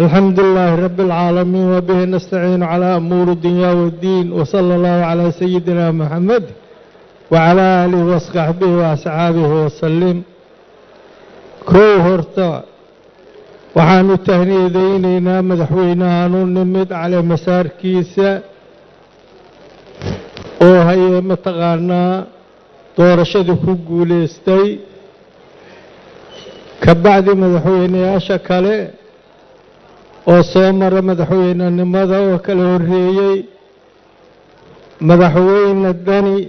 الحمد لله رب العالمين وبه نستعين على أمور الدنيا والدين وصلى الله على سيدنا محمد وعلى آله وصحبه وأصحابه وسلم كوهرتا وحانو تهنيدينينا مدحوينا نمد على مسار كيسا وهي متغانا دورشد كوغوليستي كبعد مدحوينا شكالي oo soo mara madaxweynenimada oo kala horeeyay madaxweyne dani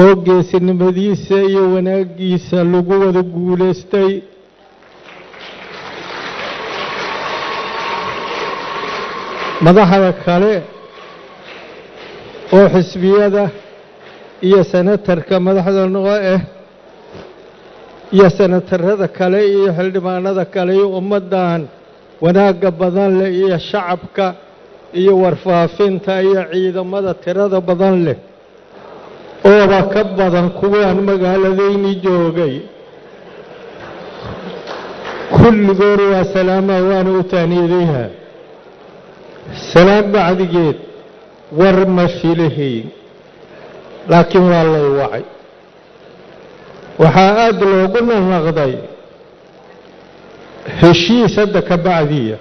oo geesinimadiisa iyo wanaagiisa lagu wada guuleystay madaxda kale oo xisbiyada iyo senatarka madaxda noo iyo senatarada kale iyo xildhibaanada kale iyo ummadan wanaaga badan leh iyo shacabka iyo warfaafinta iyo ciidamada tirada badan leh oo ka badan kuwaan magaaladayni joogay kulligood waa salaama waan u taaniyeeyaa salaam bacdigeed war ma filahayn laakiin waa la wacay waxaa aad loogu naqday heshiis hadda ka bacdiya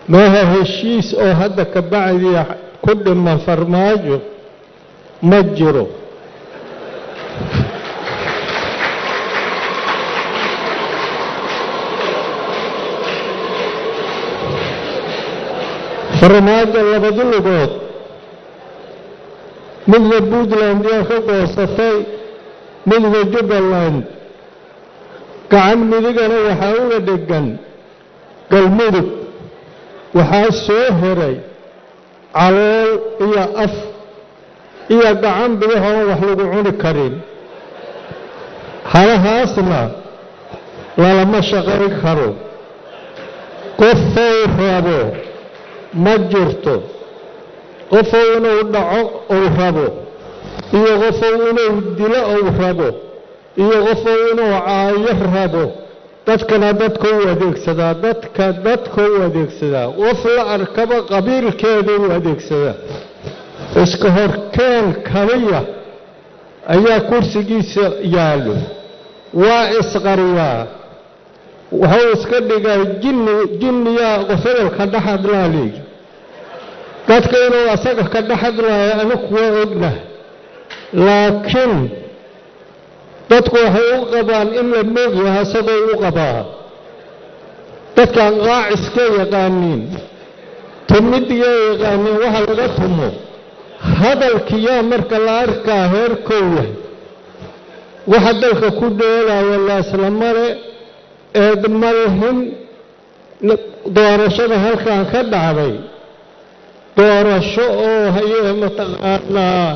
maaha heshiis oo hadda ka bacdiya ku dhiman farmaajo ma jiro farmaajo labada lugood midna Puntland yaa ka goosatay midna Jubbaland gacan midigana waxaa uga dhegan galmudug waxaa soo horay calool iyo af iyo gacan bidixoon wax lagu cuni karin halahaasna lalama shaqayn karo qofou rabo ma jirto qofou inuu dhaco ou rabo iyo qofou inuu dilo ou rabo iyo qofou inuu caayo rabo dadkana dadka u adeegsadaa dadka u adeegsadaa qof la arkaba qabiilkeeda u adeegsadaa iska horkeen kaliya ayaa kursigiisa yaalo waa isqariyaa wuxuu iska dhigaa jinniyaa qofeelka dhaxadlaaleey dadka inuu asaga ka dhaxadlaayo anigu waa ogna laakiin dadku waxay u qabaan in la moogyahay asagoo u qabaa dadkaan qaaciska yaqaaniin tumidiga yaqaaniin waxa laga tumo hadalkiyaa marka la arkaa heerkow yahay waxa dalka ku dheelaya laaslamare eed malhin doorashada halkan ka dhacday doorasho oo hayee mataqaanaa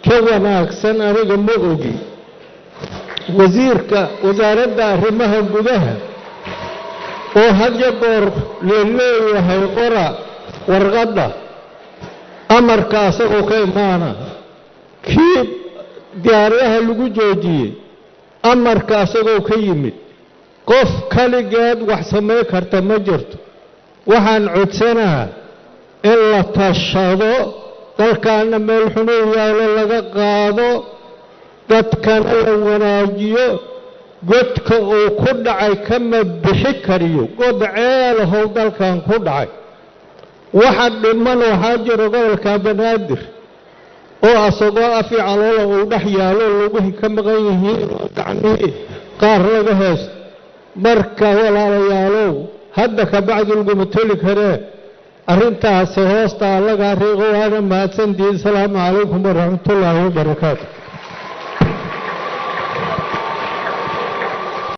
ka wanaagsan aniga ma ogi wasiirka wasaaradda arrimaha gudaha oo had iyo goor leeyahay qora warqadda amarka asagoo ka imaana kii diyaaradaha lagu joojiyey amarka asagoo ka yimid qof kaligeed wax samayn karta ma jirto waxaan codsanahaa in la tashado dalkaana meel xunuu yaalo laga qaado dadkana la wanaajiyo godka uu ku dhacay kama bixi kariyo god ceelahow dalkan ku dhacay waxa dhiman waxaa jiro gobolka banaadir oo asagoo afi caloola uu dhex yaalo luguhi ka maqan yihiin oo gacmihii qaar laga heesto marka walaalayaalow hadda ka bacdi laguma toli karee arrintaasi hoosta laga riiqo waana mahadsantihiin asalaamu calaykum waraxmatullaahi wabarakaatu